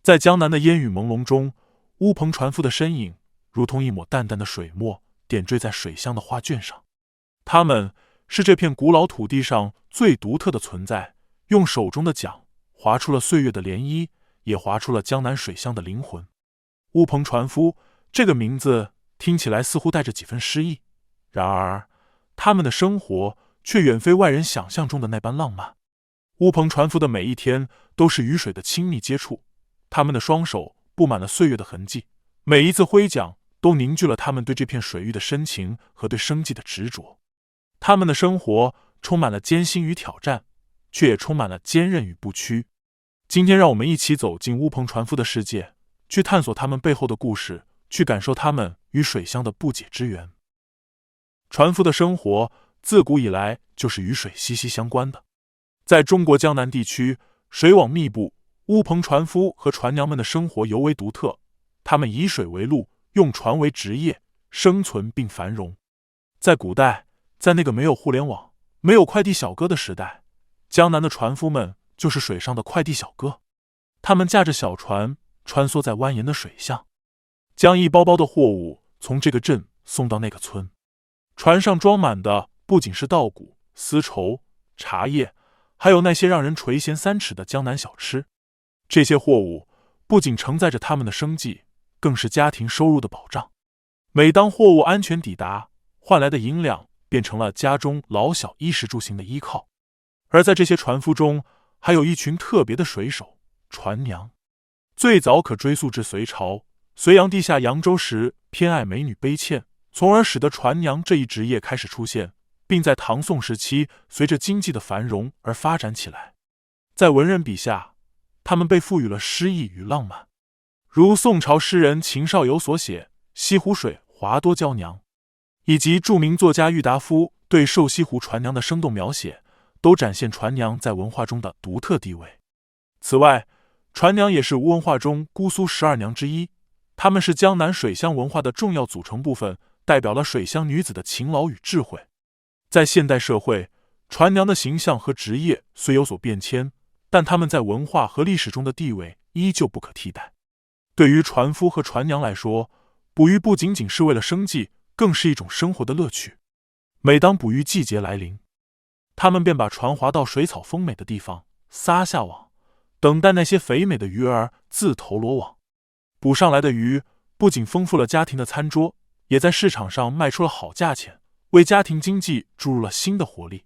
在江南的烟雨朦胧中，乌篷船夫的身影如同一抹淡淡的水墨，点缀在水乡的画卷上。他们是这片古老土地上最独特的存在，用手中的桨划出了岁月的涟漪，也划出了江南水乡的灵魂。乌篷船夫这个名字听起来似乎带着几分诗意，然而他们的生活却远非外人想象中的那般浪漫。乌篷船夫的每一天都是与水的亲密接触，他们的双手布满了岁月的痕迹，每一次挥桨都凝聚了他们对这片水域的深情和对生计的执着。他们的生活充满了艰辛与挑战，却也充满了坚韧与不屈。今天让我们一起走进乌篷船夫的世界，去探索他们背后的故事，去感受他们与水乡的不解之缘。船夫的生活自古以来就是与水息息相关的。在中国江南地区，水网密布，乌篷船夫和船娘们的生活尤为独特。他们以水为路，用船为职业，生存并繁荣。在古代，在那个没有互联网、没有快递小哥的时代，江南的船夫们就是水上的快递小哥。他们驾着小船穿梭在蜿蜒的水巷，将一包包的货物从这个镇送到那个村。船上装满的不仅是稻谷、丝绸、茶叶，还有那些让人垂涎三尺的江南小吃。这些货物不仅承载着他们的生计，更是家庭收入的保障。每当货物安全抵达，换来的银两变成了家中老小衣食住行的依靠。而在这些船夫中，还有一群特别的水手——船娘。最早可追溯至隋朝，隋炀帝下扬州时偏爱美女卑贱，从而使得船娘这一职业开始出现，并在唐宋时期随着经济的繁荣而发展起来。在文人笔下，他们被赋予了诗意与浪漫，如宋朝诗人秦少游所写《西湖水华多娇娘》，以及著名作家郁达夫对瘦西湖船娘的生动描写，都展现船娘在文化中的独特地位。此外，船娘也是吴文化中姑苏12娘之一，她们是江南水乡文化的重要组成部分，代表了水乡女子的勤劳与智慧。在现代社会，船娘的形象和职业虽有所变迁，但她们在文化和历史中的地位依旧不可替代。对于船夫和船娘来说，捕鱼不仅仅是为了生计，更是一种生活的乐趣。每当捕鱼季节来临，他们便把船划到水草丰美的地方，撒下网，等待那些肥美的鱼儿自投罗网。捕上来的鱼不仅丰富了家庭的餐桌，也在市场上卖出了好价钱，为家庭经济注入了新的活力。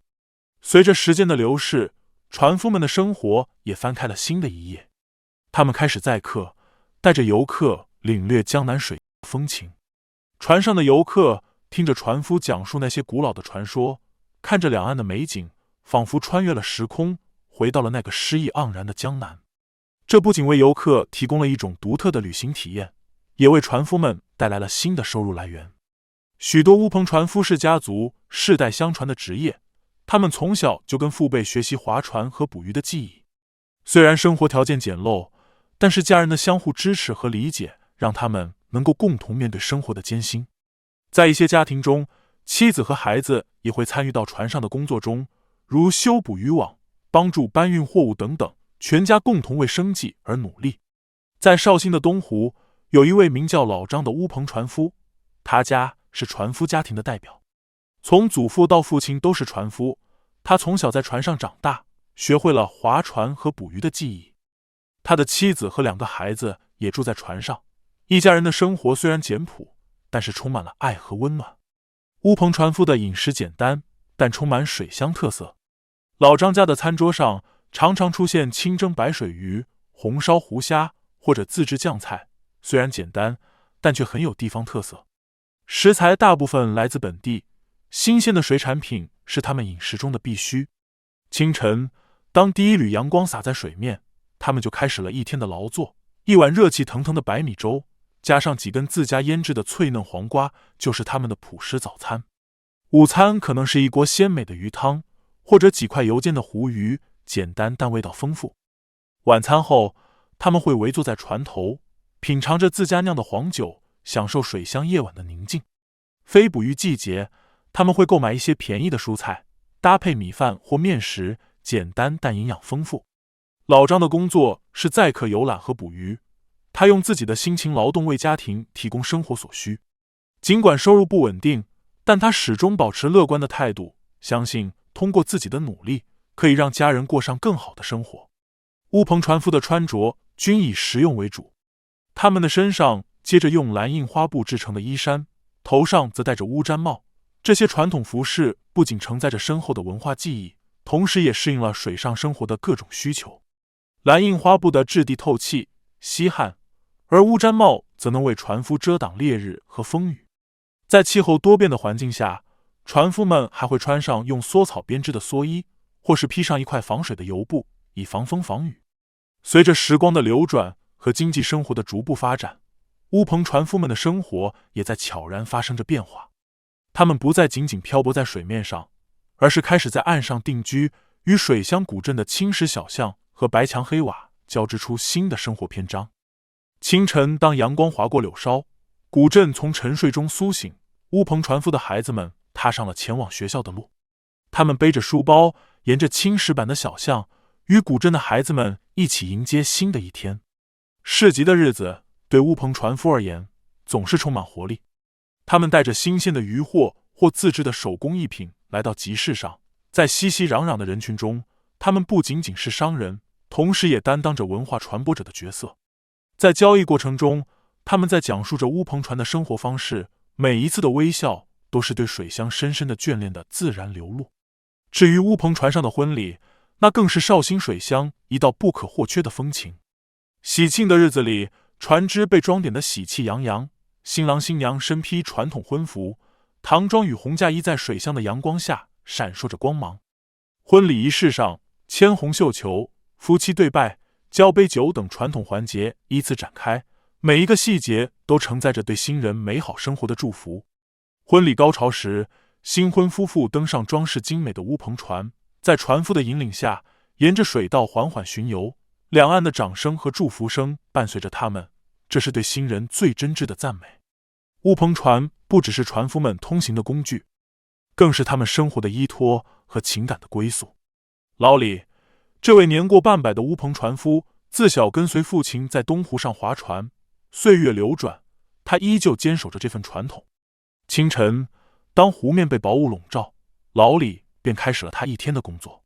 随着时间的流逝，船夫们的生活也翻开了新的一页。他们开始载客，带着游客领略江南水风情。船上的游客听着船夫讲述那些古老的传说，看着两岸的美景，仿佛穿越了时空，回到了那个诗意盎然的江南。这不仅为游客提供了一种独特的旅行体验，也为船夫们带来了新的收入来源。许多乌篷船夫是家族世代相传的职业，他们从小就跟父辈学习划船和捕鱼的技艺。虽然生活条件简陋，但是家人的相互支持和理解，让他们能够共同面对生活的艰辛。在一些家庭中，妻子和孩子也会参与到船上的工作中，如修补渔网、帮助搬运货物等等，全家共同为生计而努力。在绍兴的东湖，有一位名叫老张的乌篷船夫，他家是船夫家庭的代表，从祖父到父亲都是船夫，他从小在船上长大，学会了划船和捕鱼的技艺。他的妻子和2个孩子也住在船上，一家人的生活虽然简朴，但是充满了爱和温暖。乌篷船夫的饮食简单，但充满水乡特色。老张家的餐桌上常常出现清蒸白水鱼、红烧湖虾或者自制酱菜，虽然简单，但却很有地方特色。食材大部分来自本地，新鲜的水产品是他们饮食中的必须。清晨，当第一缕阳光洒在水面，他们就开始了一天的劳作。一碗热气腾腾的白米粥，加上几根自家腌制的脆嫩黄瓜，就是他们的朴实早餐。午餐可能是一锅鲜美的鱼汤，或者几块油煎的湖鱼，简单但味道丰富。晚餐后，他们会围坐在船头，品尝着自家酿的黄酒，享受水乡夜晚的宁静。非捕鱼季节，他们会购买一些便宜的蔬菜，搭配米饭或面食，简单但营养丰富。老张的工作是载客游览和捕鱼，他用自己的辛勤劳动为家庭提供生活所需。尽管收入不稳定，但他始终保持乐观的态度，相信通过自己的努力，可以让家人过上更好的生活。乌篷船夫的穿着均以实用为主，他们的身上接着用蓝印花布制成的衣衫，头上则戴着乌毡帽。这些传统服饰不仅承载着深厚的文化记忆，同时也适应了水上生活的各种需求。蓝印花布的质地透气、吸汗，而乌毡帽则能为船夫遮挡烈日和风雨。在气候多变的环境下，船夫们还会穿上用蓑草编织的蓑衣，或是披上一块防水的油布，以防风防雨。随着时光的流转和经济生活的逐步发展，乌篷船夫们的生活也在悄然发生着变化。他们不再仅仅漂泊在水面上，而是开始在岸上定居，与水乡古镇的青石小巷和白墙黑瓦交织出新的生活篇章。清晨，当阳光划过柳梢，古镇从沉睡中苏醒，乌篷船夫的孩子们踏上了前往学校的路。他们背着书包，沿着青石板的小巷，与古镇的孩子们一起迎接新的一天。市集的日子对乌篷船夫而言总是充满活力。他们带着新鲜的渔获或自制的手工艺品来到集市上，在熙熙攘攘的人群中，他们不仅仅是商人，同时也担当着文化传播者的角色。在交易过程中，他们在讲述着乌篷船的生活方式，每一次的微笑都是对水乡深深的眷恋的自然流露。至于乌篷船上的婚礼，那更是绍兴水乡一道不可或缺的风情。喜庆的日子里，船只被装点得喜气洋洋，新郎新娘身披传统婚服，唐装与红嫁衣在水乡的阳光下闪烁着光芒。婚礼仪式上，牵红绣球、夫妻对拜、交杯酒等传统环节依次展开，每一个细节都承载着对新人美好生活的祝福。婚礼高潮时，新婚夫妇登上装饰精美的乌篷船，在船夫的引领下，沿着水道缓缓巡游，两岸的掌声和祝福声伴随着他们，这是对新人最真挚的赞美。乌篷船不只是船夫们通行的工具，更是他们生活的依托和情感的归宿。老李，这位年过半百的乌篷船夫，自小跟随父亲在东湖上划船，岁月流转，他依旧坚守着这份传统。清晨，当湖面被薄雾笼罩，老李便开始了他一天的工作。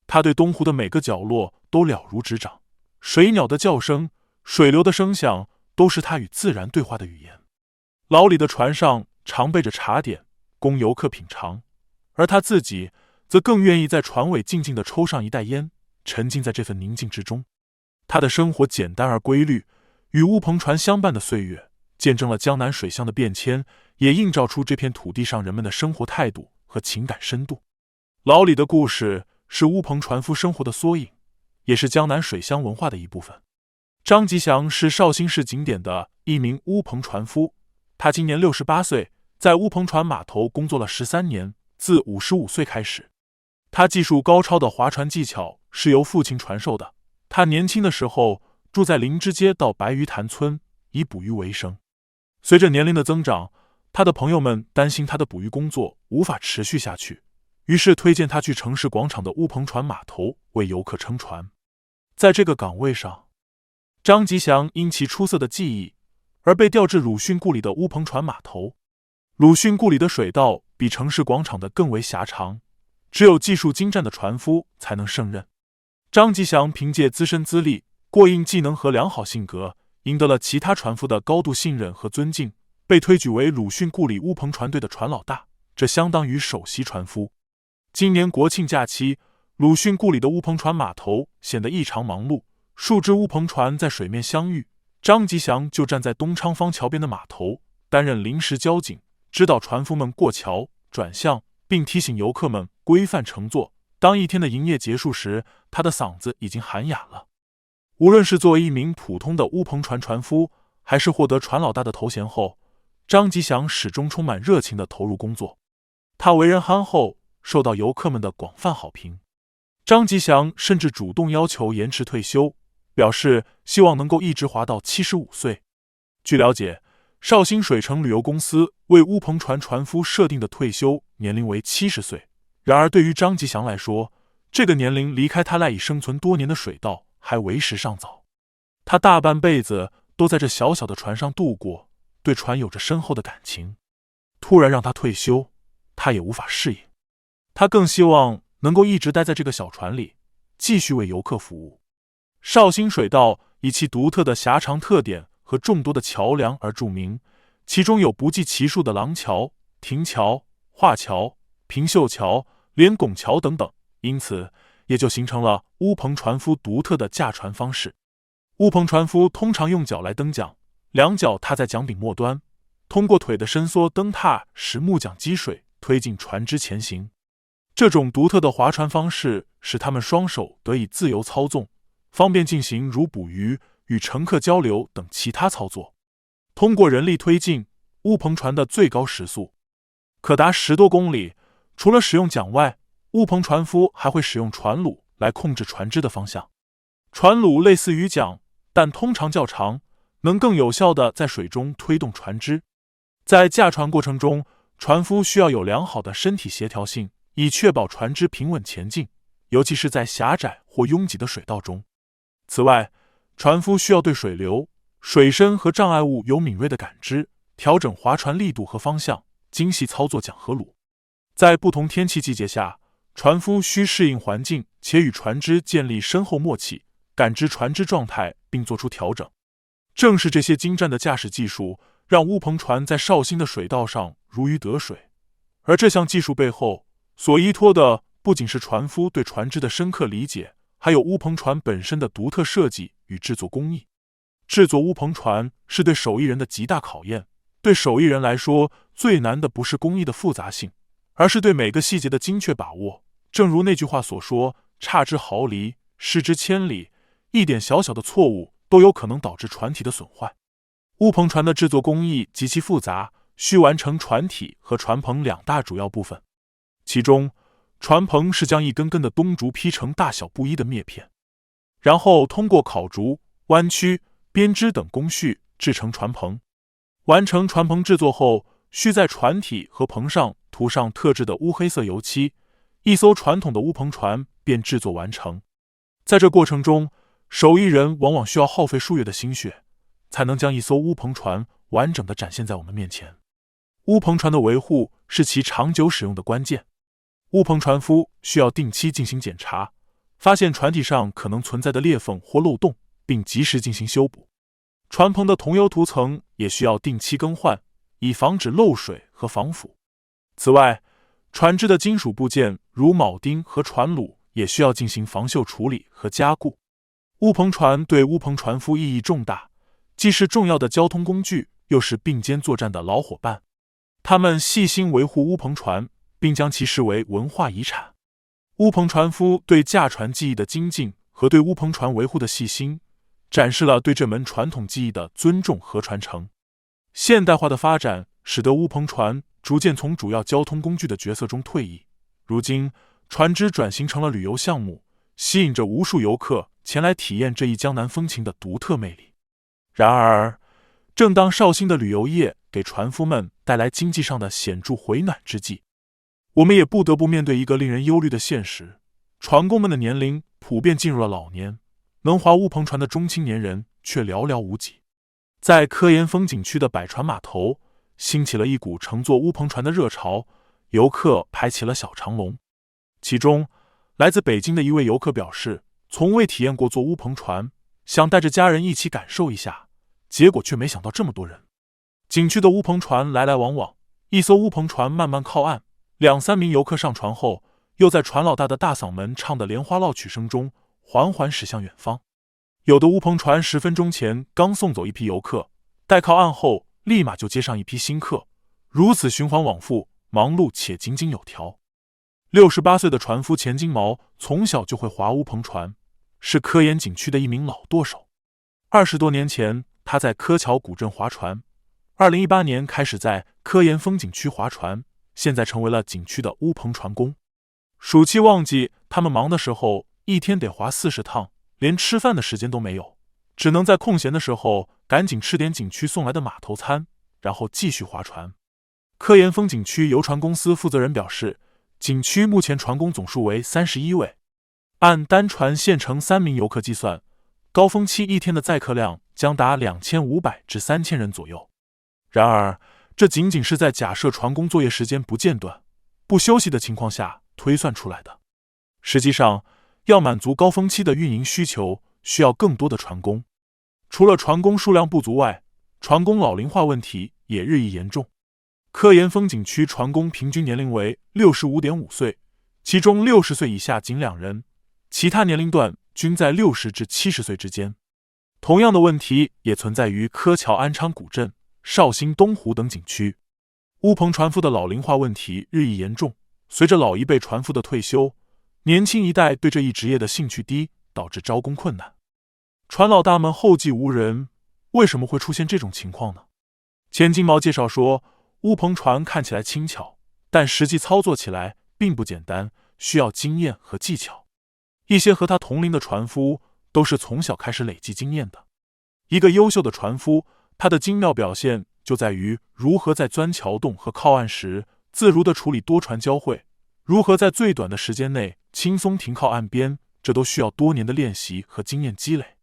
他对东湖的每个角落都了如指掌，水鸟的叫声、水流的声响，都是他与自然对话的语言。老李的船上常备着茶点，供游客品尝，而他自己则更愿意在船尾静静地抽上一袋烟，沉浸在这份宁静之中。他的生活简单而规律，与乌篷船相伴的岁月，见证了江南水乡的变迁，也映照出这片土地上人们的生活态度和情感深度。老李的故事是乌篷船夫生活的缩影，也是江南水乡文化的一部分。张吉祥是绍兴市景点的一名乌篷船夫，他今年68岁，在乌篷船码头工作了13年，自55岁开始。他技术高超的划船技巧是由父亲传授的。他年轻的时候住在林芝街到白鱼潭村，以捕鱼为生。随着年龄的增长，他的朋友们担心他的捕鱼工作无法持续下去，于是推荐他去城市广场的乌篷船码头为游客撑船。在这个岗位上，张吉祥因其出色的技艺而被调至鲁迅故里的乌篷船码头。鲁迅故里的水道比城市广场的更为狭长，只有技术精湛的船夫才能胜任。张吉祥凭借资深资历、过硬技能和良好性格，赢得了其他船夫的高度信任和尊敬，被推举为鲁迅故里乌篷船队的船老大，这相当于首席船夫。今年国庆假期，鲁迅故里的乌篷船码头显得异常忙碌，数只乌篷船在水面相遇，张吉祥就站在东昌方桥边的码头，担任临时交警，指导船夫们过桥、转向，并提醒游客们规范乘坐。当一天的营业结束时，他的嗓子已经喊哑了。无论是作为一名普通的乌篷船船夫，还是获得船老大的头衔后，张吉祥始终充满热情地投入工作。他为人憨厚，受到游客们的广泛好评。张吉祥甚至主动要求延迟退休，表示希望能够一直划到75岁。据了解，绍兴水城旅游公司为乌篷船船夫设定的退休年龄为70岁，然而对于张吉祥来说，这个年龄离开他赖以生存多年的水道还为时尚早。他大半辈子都在这小小的船上度过，对船有着深厚的感情。突然让他退休，他也无法适应。他更希望能够一直待在这个小船里，继续为游客服务。绍兴水道以其独特的狭长特点和众多的桥梁而著名，其中有不计其数的廊桥、亭桥、画桥、平秀桥、连拱桥等等，因此也就形成了乌篷船夫独特的驾船方式。乌篷船夫通常用脚来蹬桨，两脚踏在桨柄末端，通过腿的伸缩蹬踏使木桨击水，推进船只前行。这种独特的划船方式使他们双手得以自由操纵，方便进行如捕鱼、与乘客交流等其他操作。通过人力推进，乌篷船的最高时速可达10多公里。除了使用桨外，乌篷船夫还会使用船橹来控制船只的方向。船橹类似于桨，但通常较长，能更有效地在水中推动船只。在驾船过程中，船夫需要有良好的身体协调性，以确保船只平稳前进，尤其是在狭窄或拥挤的水道中。此外，船夫需要对水流、水深和障碍物有敏锐的感知，调整划船力度和方向，精细操作桨和橹。在不同天气季节下，船夫需适应环境，且与船只建立深厚默契，感知船只状态并做出调整。正是这些精湛的驾驶技术，让乌篷船在绍兴的水道上如鱼得水。而这项技术背后所依托的不仅是船夫对船只的深刻理解，还有乌篷船本身的独特设计与制作工艺。制作乌篷船是对手艺人的极大考验，对手艺人来说，最难的不是工艺的复杂性，而是对每个细节的精确把握。正如那句话所说，差之毫厘，失之千里，一点小小的错误都有可能导致船体的损坏。乌篷船的制作工艺极其复杂，需完成船体和船棚两大主要部分。其中，船棚是将一根根的冬竹劈成大小不一的篾片，然后通过烤竹、弯曲、编织等工序制成船棚。完成船棚制作后，需在船体和棚上涂上特制的乌黑色油漆，一艘传统的乌篷船便制作完成。在这过程中，手艺人往往需要耗费数月的心血，才能将一艘乌篷船完整地展现在我们面前。乌篷船的维护是其长久使用的关键。乌篷船夫需要定期进行检查，发现船体上可能存在的裂缝或漏洞，并及时进行修补。船棚的桐油涂层也需要定期更换，以防止漏水和防腐。此外，船只的金属部件如铆钉和船橹也需要进行防锈处理和加固。乌篷船对乌篷船夫意义重大，既是重要的交通工具，又是并肩作战的老伙伴。他们细心维护乌篷船，并将其视为文化遗产。乌篷船夫对驾船技艺的精进和对乌篷船维护的细心，展示了对这门传统技艺的尊重和传承。现代化的发展使得乌篷船逐渐从主要交通工具的角色中退役，如今船只转型成了旅游项目，吸引着无数游客前来体验这一江南风情的独特魅力。然而，正当绍兴的旅游业给船夫们带来经济上的显著回暖之际，我们也不得不面对一个令人忧虑的现实：船工们的年龄普遍进入了老年，能划乌篷船的中青年人却寥寥无几。在科研风景区的百船码头，兴起了一股乘坐乌篷船的热潮，游客排起了小长龙。其中，来自北京的一位游客表示，从未体验过坐乌篷船，想带着家人一起感受一下，结果却没想到这么多人。景区的乌篷船来来往往，一艘乌篷船慢慢靠岸，2-3名游客上船后，又在船老大的大嗓门唱的莲花落曲声中缓缓驶向远方。有的乌篷船10分钟前刚送走一批游客，待靠岸后立马就接上一批新客，如此循环往复，忙碌且井井有条。68岁的船夫钱金毛从小就会划乌篷船，是科研景区的一名老舵手。20多年前，他在柯桥古镇划船，2018年开始在科研风景区划船，现在成为了景区的乌篷船工。暑期旺季，他们忙的时候，一天得划40趟，连吃饭的时间都没有，只能在空闲的时候赶紧吃点景区送来的码头餐，然后继续划船。科研风景区游船公司负责人表示，景区目前船工总数为31位，按单船限乘3名游客计算，高峰期一天的载客量将达2500至3000人左右。然而，这仅仅是在假设船工作业时间不间断、不休息的情况下推算出来的。实际上，要满足高峰期的运营需求，需要更多的船工。除了船工数量不足外，船工老龄化问题也日益严重。科研风景区船工平均年龄为 65.5 岁，其中60岁以下仅2人，其他年龄段均在60至70岁之间。同样的问题也存在于柯桥安昌古镇、绍兴东湖等景区。乌篷船夫的老龄化问题日益严重，随着老一辈船夫的退休，年轻一代对这一职业的兴趣低，导致招工困难。船老大们后继无人，为什么会出现这种情况呢？钱金毛介绍说，乌篷船看起来轻巧，但实际操作起来并不简单，需要经验和技巧。一些和他同龄的船夫都是从小开始累积经验的。一个优秀的船夫，他的精妙表现就在于如何在钻桥洞和靠岸时自如地处理多船交汇，如何在最短的时间内轻松停靠岸边，这都需要多年的练习和经验积累。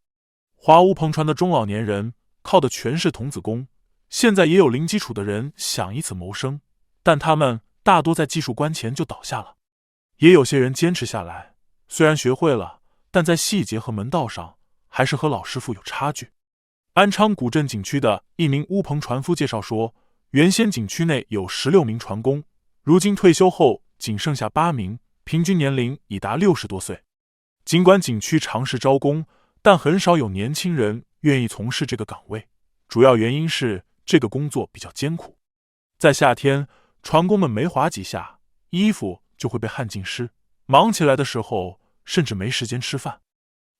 划乌篷船的中老年人靠的全是童子功，现在也有零基础的人想以此谋生，但他们大多在技术关前就倒下了。也有些人坚持下来，虽然学会了，但在细节和门道上还是和老师傅有差距。安昌古镇景区的一名乌篷船夫介绍说，原先景区内有16名船工，如今退休后仅剩下8名，平均年龄已达60多岁。尽管景区尝试招工，但很少有年轻人愿意从事这个岗位，主要原因是这个工作比较艰苦。在夏天，船工们没划几下，衣服就会被汗浸湿，忙起来的时候甚至没时间吃饭。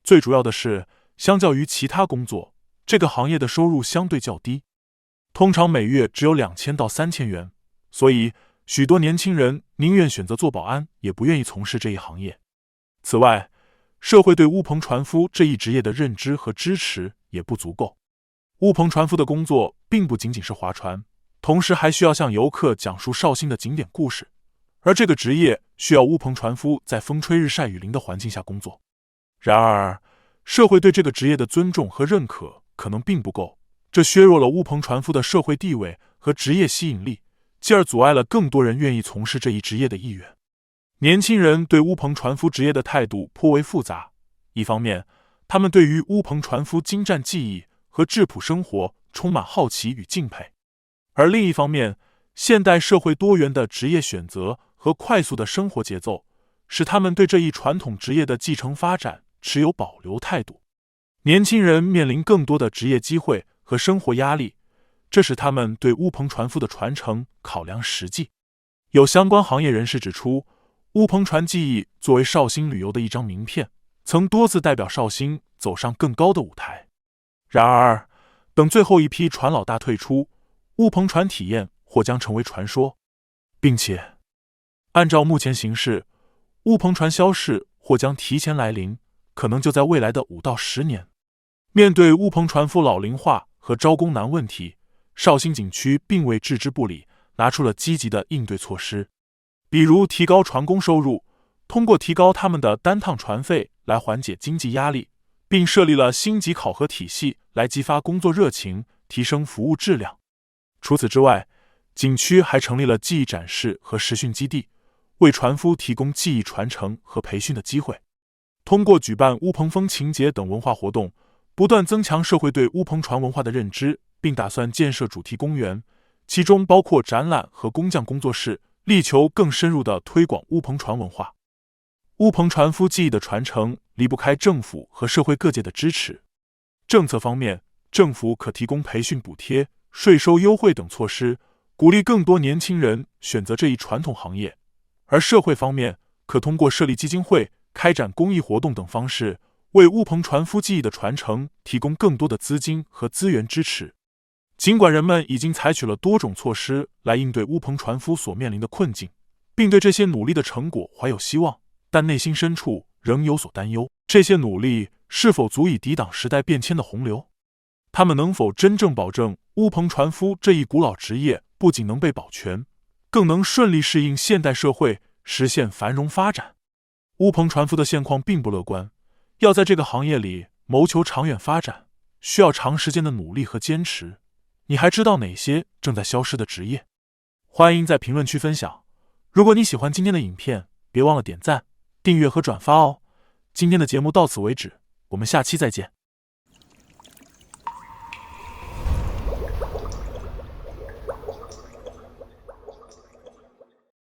最主要的是，相较于其他工作，这个行业的收入相对较低，通常每月只有2000到3000元，所以许多年轻人宁愿选择做保安，也不愿意从事这一行业。此外，社会对乌篷船夫这一职业的认知和支持也不足够。乌篷船夫的工作并不仅仅是划船，同时还需要向游客讲述绍兴的景点故事，而这个职业需要乌篷船夫在风吹日晒雨淋的环境下工作。然而，社会对这个职业的尊重和认可可能并不够，这削弱了乌篷船夫的社会地位和职业吸引力，继而阻碍了更多人愿意从事这一职业的意愿。年轻人对乌篷船夫职业的态度颇为复杂，一方面，他们对于乌篷船夫精湛技艺和质朴生活充满好奇与敬佩，而另一方面，现代社会多元的职业选择和快速的生活节奏，使他们对这一传统职业的继承发展持有保留态度。年轻人面临更多的职业机会和生活压力，这使他们对乌篷船夫的传承考量实际。有相关行业人士指出，乌篷船技艺作为绍兴旅游的一张名片，曾多次代表绍兴走上更高的舞台。然而，等最后一批船老大退出，乌篷船体验或将成为传说，并且按照目前形势，乌篷船消逝或将提前来临，可能就在未来的5到10年。面对乌篷船夫老龄化和招工难问题，绍兴景区并未置之不理，拿出了积极的应对措施，比如提高船工收入，通过提高他们的单趟船费来缓解经济压力，并设立了星级考核体系来激发工作热情，提升服务质量。除此之外，景区还成立了技艺展示和实训基地，为船夫提供技艺传承和培训的机会。通过举办乌篷风情节等文化活动，不断增强社会对乌篷船文化的认知，并打算建设主题公园，其中包括展览和工匠工作室，力求更深入地推广乌篷船文化。乌篷船夫技艺的传承离不开政府和社会各界的支持。政策方面，政府可提供培训补贴、税收优惠等措施，鼓励更多年轻人选择这一传统行业；而社会方面，可通过设立基金会、开展公益活动等方式，为乌篷船夫技艺的传承提供更多的资金和资源支持。尽管人们已经采取了多种措施来应对乌篷船夫所面临的困境，并对这些努力的成果怀有希望，但内心深处仍有所担忧。这些努力是否足以抵挡时代变迁的洪流？他们能否真正保证乌篷船夫这一古老职业不仅能被保全，更能顺利适应现代社会，实现繁荣发展？乌篷船夫的现况并不乐观，要在这个行业里谋求长远发展，需要长时间的努力和坚持。你还知道哪些正在消失的职业？欢迎在评论区分享。如果你喜欢今天的影片，别忘了点赞、订阅和转发哦。今天的节目到此为止，我们下期再见。